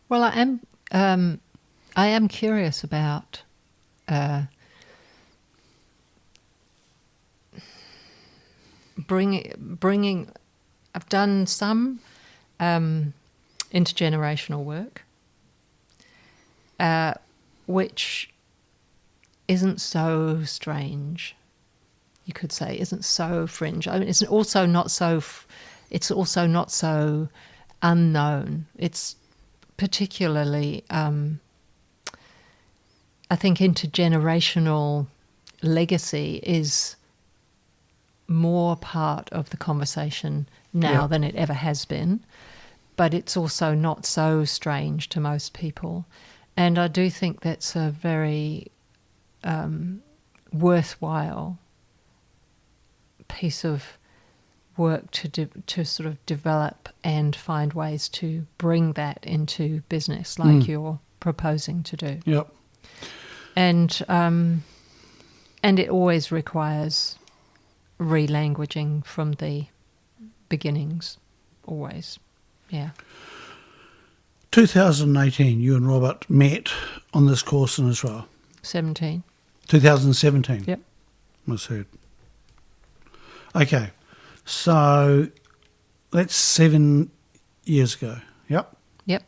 Well, I am curious about bringing. I've done some intergenerational work, which isn't so strange. You could say isn't so fringe. I mean, it's also not so. It's also not so unknown. It's particularly. I think intergenerational legacy is more part of the conversation now than it ever has been, but it's also not so strange to most people. And I do think that's a very worthwhile piece of work to sort of develop and find ways to bring that into business like you're proposing to do. Yep. And it always requires relanguaging from the beginnings, always. Yeah. 2018, you and Robert met on this course in Israel. 2017. Yep. Misheard. Okay, so that's 7 years ago. Yep. Yep.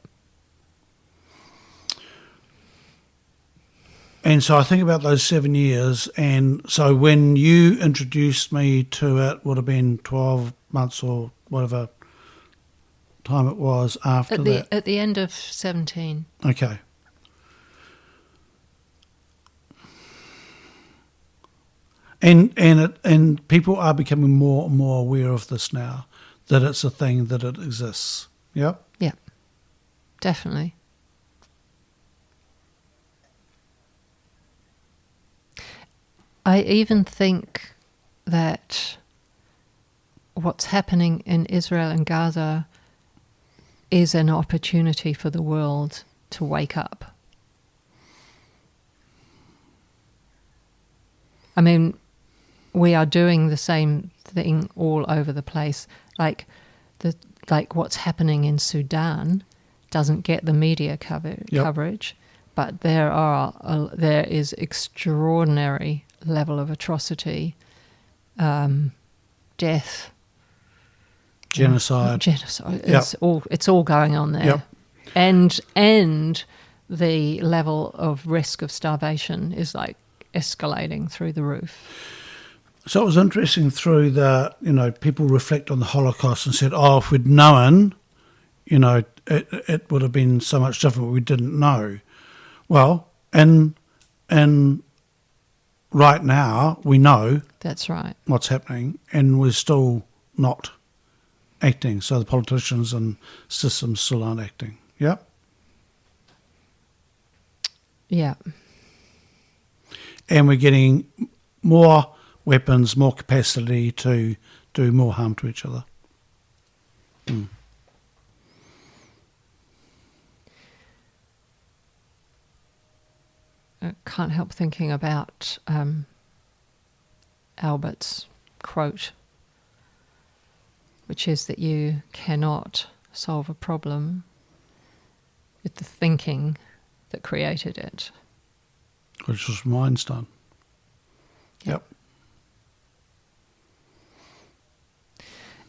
And so I think about those 7 years, and so when you introduced me to it, would have been 12 months or whatever time it was after that. At the end of 17. Okay. And people are becoming more and more aware of this now, that it's a thing, that it exists. Yep. Yeah, definitely. I even think that what's happening in Israel and Gaza is an opportunity for the world to wake up. I mean, we are doing the same thing all over the place. Like what's happening in Sudan doesn't get the media coverage, but there is extraordinary level of atrocity, death, genocide. It's all going on there, and the level of risk of starvation is like escalating through the roof. So it was interesting through people reflect on the Holocaust and said, oh, if we'd known, it would have been so much different, but we didn't know. Well, and right now we know that's right what's happening, and we're still not acting. So the politicians and systems still aren't acting. Yeah. Yeah. And we're getting more weapons, more capacity to do more harm to each other. Mm. I can't help thinking about Albert's quote, which is that you cannot solve a problem with the thinking that created it. Which was from Einstein. Yep.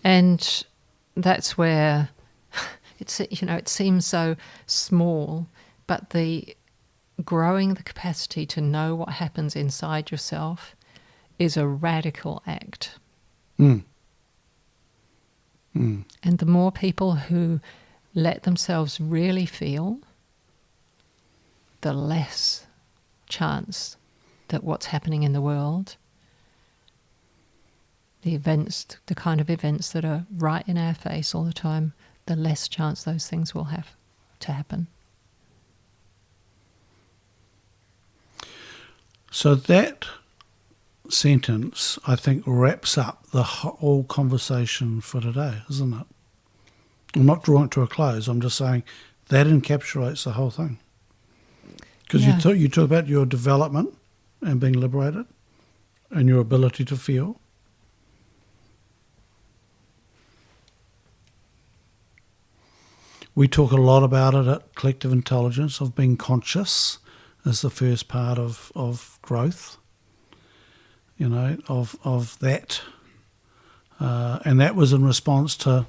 And that's where it seems so small, but growing the capacity to know what happens inside yourself is a radical act. Mm. Mm. And the more people who let themselves really feel, the less chance that what's happening in the world, the kind of events that are right in our face all the time, the less chance those things will have to happen. So that sentence, I think, wraps up the whole conversation for today, isn't it? I'm not drawing it to a close. I'm just saying that encapsulates the whole thing. Because you talk about your development and being liberated and your ability to feel. We talk a lot about it at Collective Intelligence, of being conscious as the first part of growth, of that. And that was in response to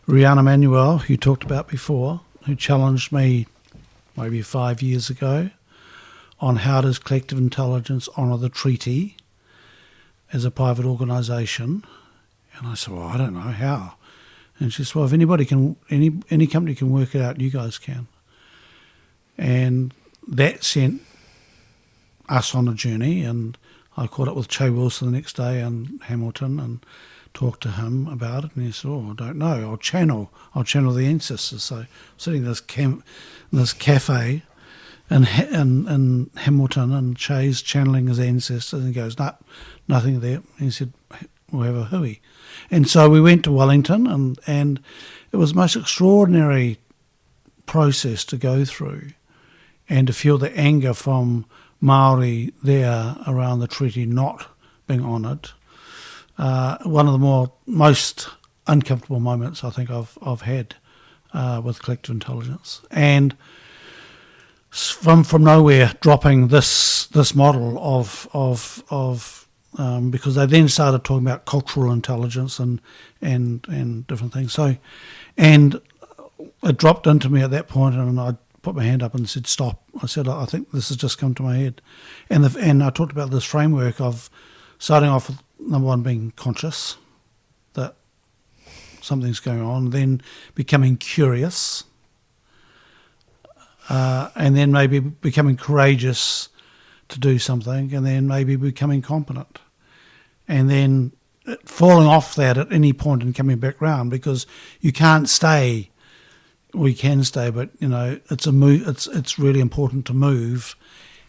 Rihanna Manuel, who you talked about before, who challenged me maybe 5 years ago on how does Collective Intelligence honour the treaty as a private organisation. And I said, well, I don't know how. And she said, well, if anybody can, any company can work it out, you guys can. And that sent us on a journey, and I caught up with Che Wilson the next day in Hamilton and talked to him about it, and he said, oh, I don't know, I'll channel the ancestors. So sitting in this cafe in Hamilton, and Che's channeling his ancestors, and he goes, no, nothing there. And he said, we'll have a hui. And so we went to Wellington, and it was the most extraordinary process to go through, and to feel the anger from Māori there around the treaty not being honoured. One of the most uncomfortable moments I think I've had with Collective Intelligence, and from nowhere dropping this model of because they then started talking about cultural intelligence and different things. So, and it dropped into me at that point, and I put my hand up and said, stop. I said, I think this has just come to my head. And I talked about this framework of starting off with, number one, being conscious that something's going on, then becoming curious, and then maybe becoming courageous to do something, and then maybe becoming competent. And then falling off that at any point and coming back round, because you can't stay. We can stay, but it's a move. It's really important to move,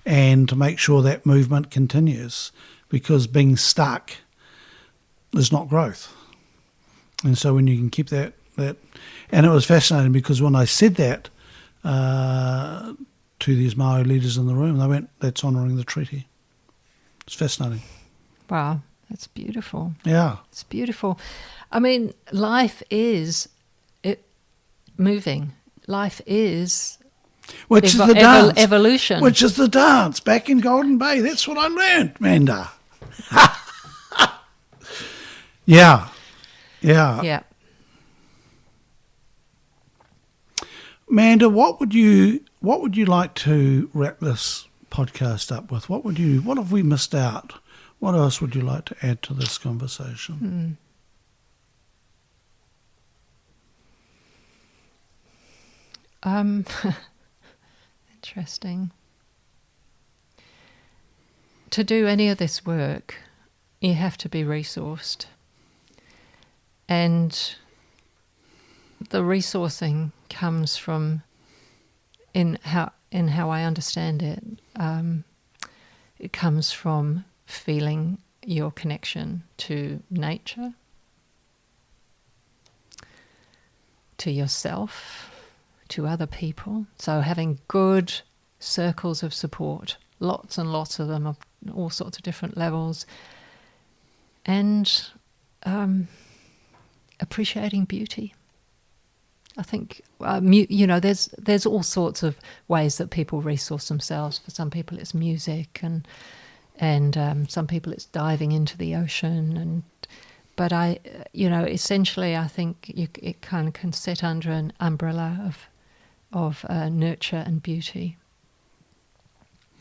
and to make sure that movement continues, because being stuck is not growth. And so when you can keep that, and it was fascinating because when I said that to these Maori leaders in the room, they went, "That's honouring the treaty." It's fascinating. Wow, that's beautiful. Yeah, it's beautiful. I mean, life is moving. Life is which is the dance. Evolution. Which is the dance back in Golden Bay. That's what I learned, Manda. Yeah. Manda, what would you like to wrap this podcast up with? What have we missed out? What else would you like to add to this conversation? Interesting. To do any of this work, you have to be resourced. And the resourcing comes from, in how I understand it, it comes from feeling your connection to nature, to yourself, to other people. So having good circles of support, lots and lots of them, of all sorts of different levels, and appreciating beauty. I think there's all sorts of ways that people resource themselves. For some people, it's music, and some people it's diving into the ocean. But essentially, I think it kind of can sit under an umbrella of nurture and beauty,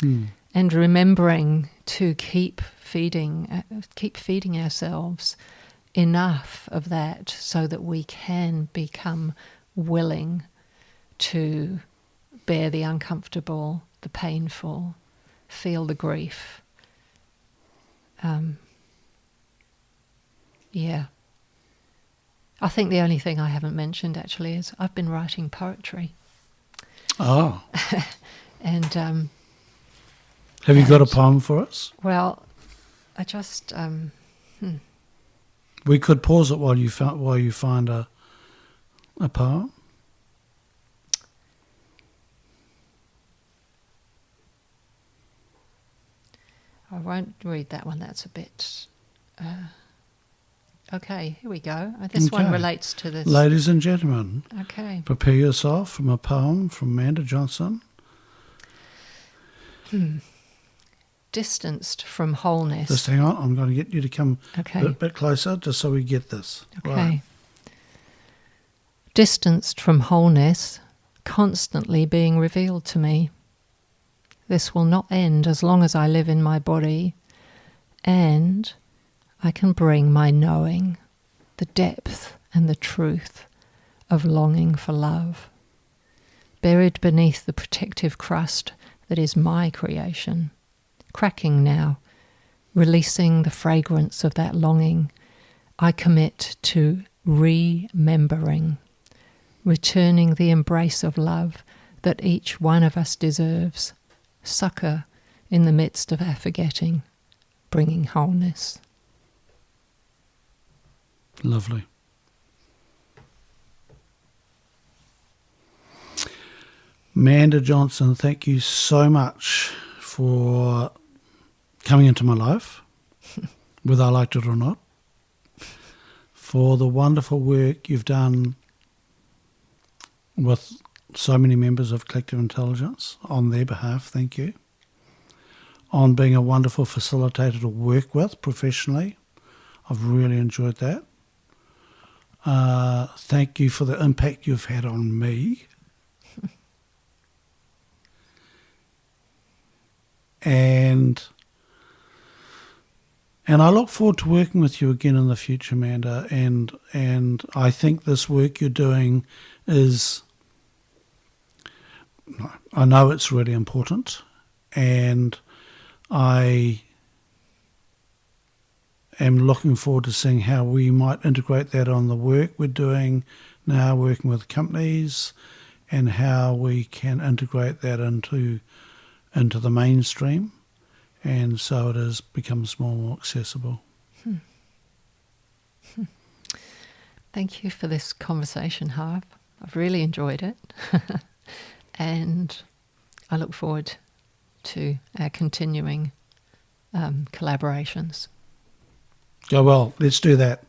and remembering to keep feeding ourselves enough of that so that we can become willing to bear the uncomfortable, the painful, feel the grief. I think the only thing I haven't mentioned actually is I've been writing poetry. Oh. And have you got a poem for us? Well, I just we could pause it while you find a poem. I won't read that one. That's a bit. Okay, here we go. This one relates to this. Ladies and gentlemen, okay, prepare yourself from a poem from Manda Johnson. Distanced from wholeness. Just hang on, I'm going to get you to come okay. a bit closer just so we get this. Okay. Right. Distanced from wholeness, constantly being revealed to me. This will not end as long as I live in my body, and I can bring my knowing, the depth and the truth of longing for love, buried beneath the protective crust that is my creation, cracking now, releasing the fragrance of that longing. I commit to remembering, returning the embrace of love that each one of us deserves, succor in the midst of our forgetting, bringing wholeness. Lovely. Manda Johnson, thank you so much for coming into my life, whether I liked it or not, for the wonderful work you've done with so many members of Collective Intelligence. On their behalf, thank you. On being a wonderful facilitator to work with professionally. I've really enjoyed that. Thank you for the impact you've had on me. And I look forward to working with you again in the future, Manda. And I think this work you're doing is, I know it's really important, and I am looking forward to seeing how we might integrate that on the work we're doing now, working with companies, and how we can integrate that into the mainstream, and so it becomes more accessible. Thank you for this conversation, Harv. I've really enjoyed it. And I look forward to our continuing collaborations. Go well, let's do that.